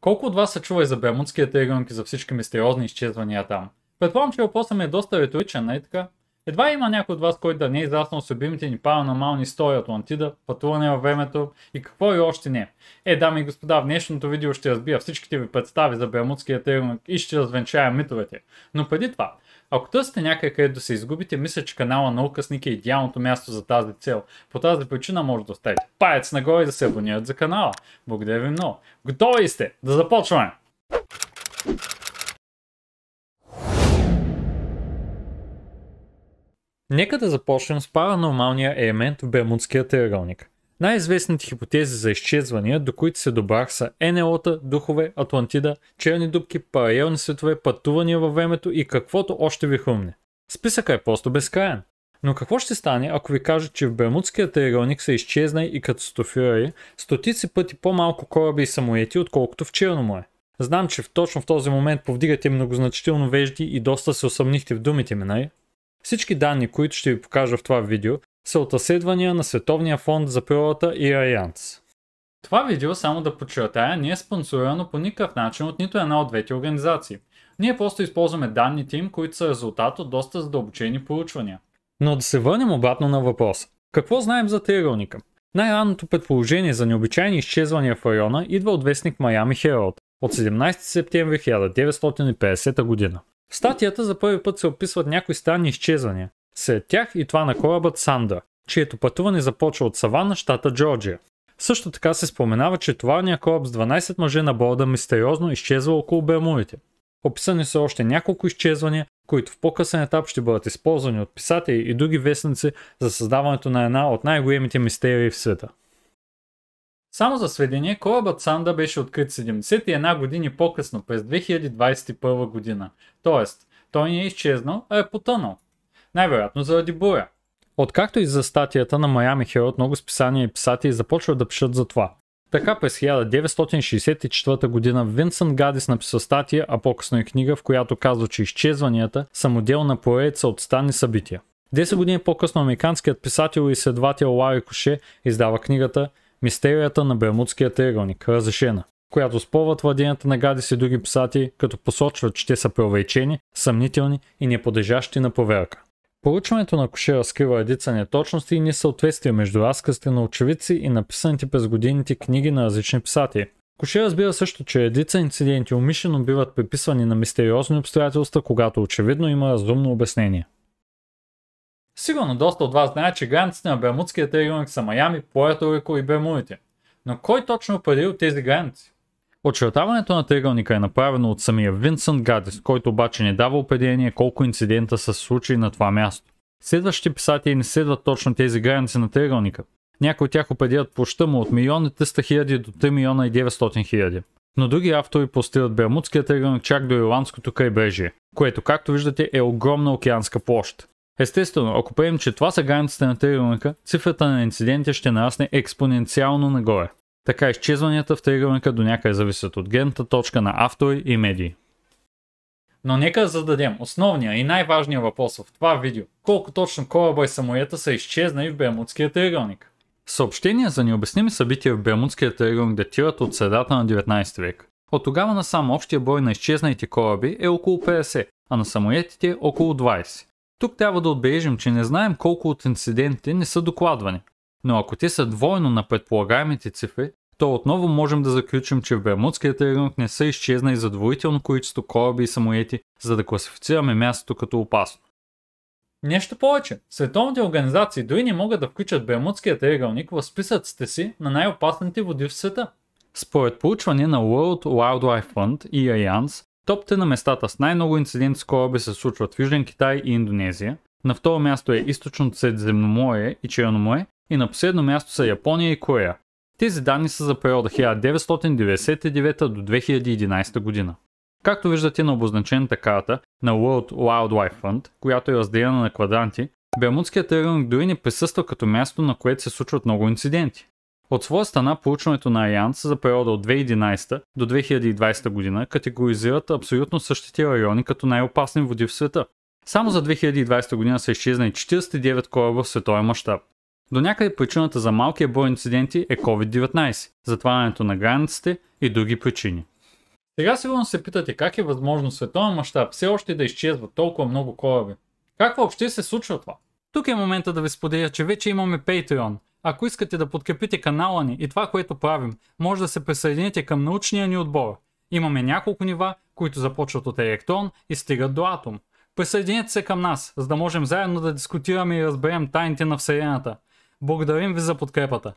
Колко от вас са чували за Бермудския триъгълник и за всички мистериозни изчезвания там? Предполагам, че въпросът ми е доста риторичен, нали така? Едва има някой от вас, който да не е израснал с любимите ни паранормални истории от Атлантида, пътуване във времето и какво и още не. Дами и господа, в днешното видео ще разбия всичките ви представи за Бермудския триъгълник и ще развенчая митовете. Но преди това, ако търсите някъде, където да се изгубите, мисля, че канала Наука с Ник е идеалното място за тази цел. По тази причина може да оставите палец нагоре и да се абонират за канала. Благодаря ви много. Готови ли сте? Да започваме! Нека да започнем с паранормалния елемент в Бермудския триъгълник. Най-известните хипотези за изчезвания, до които се добрах, са НЛО-та, духове, Атлантида, черни дупки, паралелни светове, пътувания във времето и каквото още ви хрумне. Списъкът е просто безкраен. Но какво ще стане, ако ви кажа, че в Бермудския триъгълник са изчезнали и катастрофирали стотици пъти по-малко кораби и самолети, отколкото в Черно море? Знам, че точно в този момент повдигате многозначително вежди и доста се усъмнихте в думите ми, нали? Всички данни, които ще ви покажа в това видео, са от разследвания на Световния фонд за природата и Alliance. Това видео, само да подчертая, не е спонсорирано по никакъв начин от нито една от двете организации. Ние просто използваме данните им, които са резултат от доста задълбочени проучвания. Но да се върнем обратно на въпроса. Какво знаем за триъгълника? Най-ранното предположение за необичайни изчезвания в района идва от вестник Miami Herald от 17 септември 1950 година. В статията за първи път се описват някои странни изчезвания. Сред тях и това на корабът Сандра, чието пътуване започва от Савана, щата Джорджия. Също така се споменава, че товарният кораб с 12 мъже на борда мистериозно изчезва около Бермудите. Описани са още няколко изчезвания, които в по-късен етап ще бъдат използвани от писатели и други вестници за създаването на една от най-големите мистерии в света. Само за сведение, корабът Сандра беше открит 71 години по-късно, през 2021 година. Тоест, той не е изчезнал, а е потънал. Най-вероятно заради буря. Откакто и за статията на Miami Herald, много списания и писатели започват да пишат за това. Така през 1964 година Винсент Гадис написа статия, а по-късно и книга, в която казва, че изчезванията са модел на поредица от странни събития. 10 години по-късно американският писател и изследовател Лари Коше издава книгата Мистерията на Бермудския триъгълник, разрешена, която спорва твърденията на Гадис и други писатели, като посочват, че те са преувеличени, съмнителни и неподлежащи на проверка. Проучването на Коше разкрива редица неточности и несъответствия между разказите на очевидци и написаните през годините книги на различни писатели. Коше разбира също, че редица инциденти умишлено биват приписвани на мистериозни обстоятелства, когато очевидно има разумно обяснение. Сигурно доста от вас знаят, че границите на Бермудския триъгълник са Майами, Пуерто Рико и Бермудите. Но кой точно определил тези граници? Очертаването на триъгълника е направено от самия Винсент Гадис, който обаче не дава определение колко инцидента са случили на това място. Следващите писатели не следват точно тези граници на триъгълника. Някои от тях определят площта му от 1 300 000 до 3 900 000. Но други автори простират Бермудския триъгълник чак до Ирландското крайбрежие, което, както виждате, е огромна океанска площ. Естествено, ако приемем, че това са границите на триъгълника, цифрата на инцидентите ще нарасне експоненциално нагоре. Така изчезванията в триъгълника до някъде зависят от гледната точка на автори и медии. Но нека да зададем основния и най-важния въпрос в това видео. Колко точно кораба и самолета са изчезнали в Бермудския триъгълник? Съобщения за необясними събития в Бермудския триъгълник датират от средата на 19 век. От тогава насам общия брой на изчезналите кораби е около 50, а на самолетите около 20. Тук трябва да отбележим, че не знаем колко от инцидентите не са докладвани. Но ако те са двойно на предполагаемите цифри, то отново можем да заключим, че в Бермудския триъгълник не са изчезнали задоволително количество кораби и самолети, за да класифицираме мястото като опасно. Нещо повече, световните организации дори не могат да включат Бермудския триъгълник в списъците си на най-опасните води в света. Според проучване на World Wildlife Fund и Alliance, топите на местата с най-много инциденти с кораби се случват в Южен Китай и Индонезия, на второ място е Източното Средиземноморие и Черно море и на последно място са Япония и Корея. Тези данни са за периода 1999 до 2011 година. Както виждате на обозначената карта на World Wildlife Fund, която е разделена на квадранти, Бермудският триъгълник дори не присъства като място, на което се случват много инциденти. От своя страна, проучването на Alliance за периода от 2011 до 2020 година категоризират абсолютно същите райони като най-опасни води в света. Само за 2020 година са изчезнали 49 кораба в световен мащаб. До някъде причината за малкия брой инциденти е COVID-19, затварянето на границите и други причини. Сега сигурно се питате как е възможно в световен мащаб все още да изчезват толкова много кораби. Как въобще се случва това? Тук е момента да ви споделя, че вече имаме Patreon. Ако искате да подкрепите канала ни и това, което правим, може да се присъедините към научния ни отбор. Имаме няколко нива, които започват от електрон и стигат до атом. Присъединете се към нас, за да можем заедно да дискутираме и разберем тайните на Вселената. Благодарим ви за подкрепата.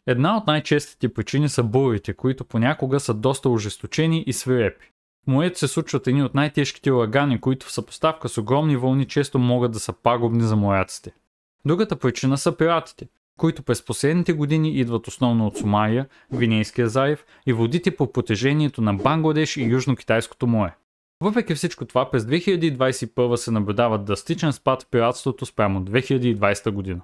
Една от най-честите причини са бурите, които понякога са доста ожесточени и свирепи. В морето се случват едни от най-тежките урагани, които в съпоставка с огромни вълни често могат да са пагубни за моряците. Другата причина са пиратите, които през последните години идват основно от Сомалия, Гвинейския залив и водите по протежението на Бангладеш и Южно-Китайското море. Въпреки всичко това, през 2021 се наблюдава драстичен спад в пиратството спрямо 2020 година.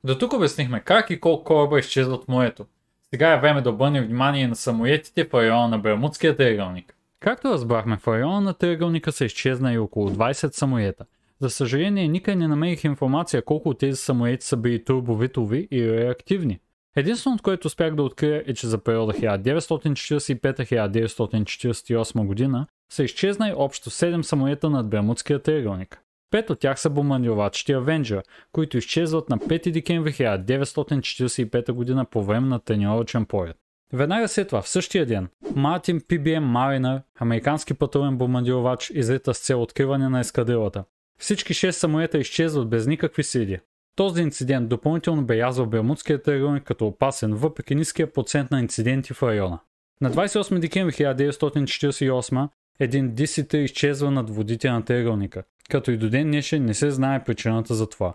До тук обяснихме как и колко кораба изчезват в морето. Сега е време да обърнем внимание на самолетите в района на Бермудския триъгълник. Както разбрахме, в района на триъгълника са изчезнали около 20 самолета. За съжаление, никъде не намерих информация колко от тези самолети са били турбовитови и реактивни. Единственото, което успях да открия е, че за периода 1945-1948 година са изчезнали общо 7 самолета над Бермудския триъгълник. 5 от тях са бомбардировачите Avenger, които изчезват на 5 декември 1945 година по време на тренировъчен полет. Веднага след това, в същия ден, Мартин PBM Mariner, американски патрулен бомбардировач, излита с цел откриване на ескадрилата. Всички 6 самолета изчезват без никакви следи. Този инцидент допълнително белязва Бермудския триъгълник като опасен, въпреки ниския процент на инциденти в района. На 28 декември 1948 един DC-3 изчезва над водите на триъгълника, като и до ден днешен не се знае причината за това.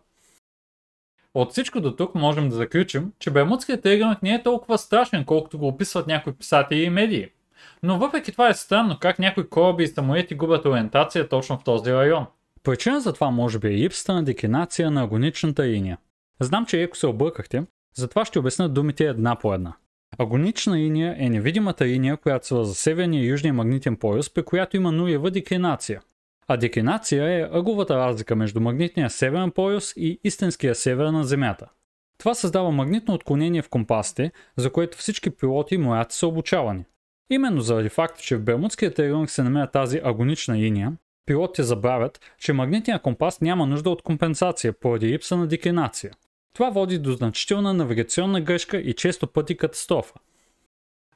От всичко до тук можем да заключим, че Бермудският триъгълник не е толкова страшен, колкото го описват някои писатели и медии. Но въпреки това е странно как някои кораби и самолети губят ориентация точно в този район. Причина за това може би е липсата на деклинация на агоничната линия. Знам, че еко се объркахте, затова ще обясня думите една по една. Агонична линия е невидимата линия, която свързва северния и южния магнитен пояс, при която има нулева деклинация. А деклинация е ъгловата разлика между магнитния северен пояс и истинския север на Земята. Това създава магнитно отклонение в компасите, за което всички пилоти и моряци са обучавани. Именно заради факта, че в Бермудския триъгълник се намира тази агонична линия, пилотите забравят, че магнитният компас няма нужда от компенсация поради липса на деклинация. Това води до значителна навигационна грешка и често пъти катастрофа.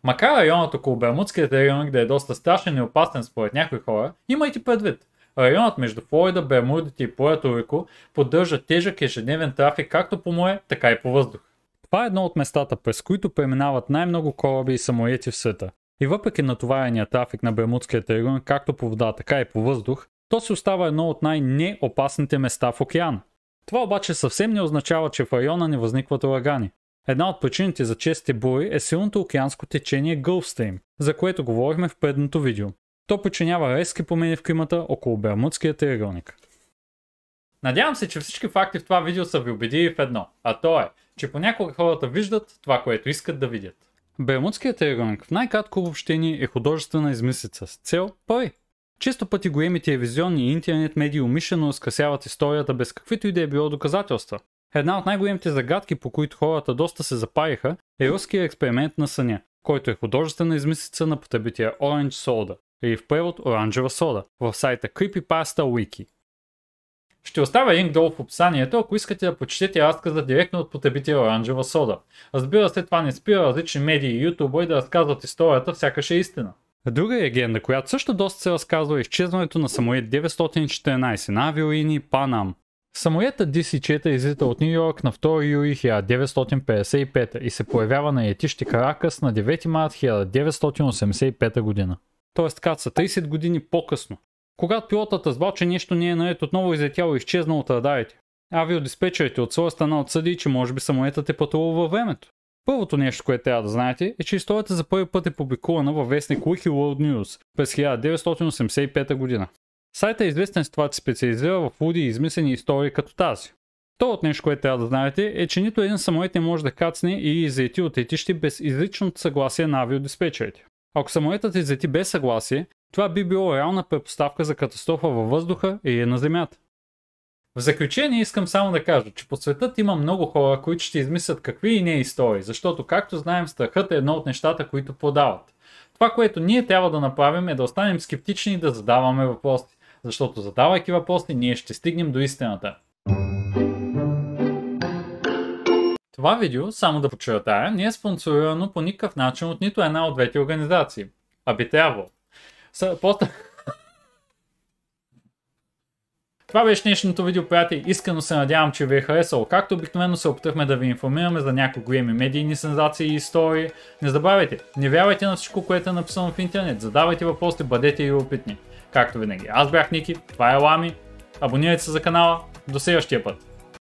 Макар районът около Бермудския триъгълник да е доста страшен и опасен според някои хора, имайте предвид. Районът между Флорида, Бермудите и Пуерто Рико поддържа тежък ежедневен трафик както по море, така и по въздух. Това е едно от местата, през които преминават най-много кораби и самолети в света. И въпреки натоварения трафик на Бермудския триъгълник както по вода, така и по въздух, то си остава едно от най-неопасните места в океана. Това обаче съвсем не означава, че в района не възникват урагани. Една от причините за честите бури е силното океанско течение Gulf Stream, за което говорихме в предното видео. То причинява резки промени в климата около Бермудския триъгълник. Надявам се, че всички факти в това видео са ви убедили в едно, а то е, че понякога хората виждат това, което искат да видят. Бермудският триъгълник в най-кратко обобщение е художествена измислица с цел пари. Често пъти големи телевизионни и интернет медии умишлено разкрасяват историята без каквито и да е било доказателства. Една от най-големите загадки, по които хората доста се запариха, е руският експеримент на съня, който е художествена измислица на потребителя Orange Soda, или в превод оранжева сода, в сайта Creepypasta Wiki. Ще оставя линк долу в описанието, ако искате да прочетете разказа директно от потребителя оранжева сода. Разбира се, това не спира различни медии и ютубъри да разказват историята, сякаш е истина. Друга легенда, която също доста се разказва, е изчезването на самолет 914 на авиолинии Pan Am. Самолетът DC-4 излита от Ню Йорк на 2 юли 1955 и се появява на летище Каракас на 9 март 1985 година. Тоест каца 30 години по-късно. Когато пилотът разбрал, че нещо не е наред, отново излетяло и изчезнал от радарите. Авиодиспетчерите от своя страна отсъди, че може би самолетът е пътувал във времето. Първото нещо, което трябва да знаете, е, че историята за първи път е публикувана във вестник Wiki World News през 1985 година. Сайтът е известен с това, че специализира в луди и измислени истории като тази. Второто нещо, което трябва да знаете, е, че нито един самолет не може да кацне или излети от летище без изричното съгласие на авиодиспетчерите. Ако самолетът излети без съгласие, това би било реална предпоставка за катастрофа във въздуха или на земята. В заключение искам само да кажа, че по светът има много хора, които ще измислят какви и не истории, защото както знаем, страхът е едно от нещата, които продават. Това, което ние трябва да направим, е да останем скептични и да задаваме въпроси, защото задавайки въпроси, ние ще стигнем до истината. Това видео, само да подчертая, не е спонсорирано по никакъв начин от нито една от двете организации. А би трябвало. Това беше днешното видео, приятели. Искрено се надявам, че ви е харесало. Както обикновено се опитахме да ви информираме за някои големи медийни сензации и истории. Не забравяйте, не вярвайте на всичко, което е написано в интернет. Задавайте въпроси, бъдете и опитни. Както винаги, аз бях Ники, това е Лами. Абонирайте се за канала. До следващия път.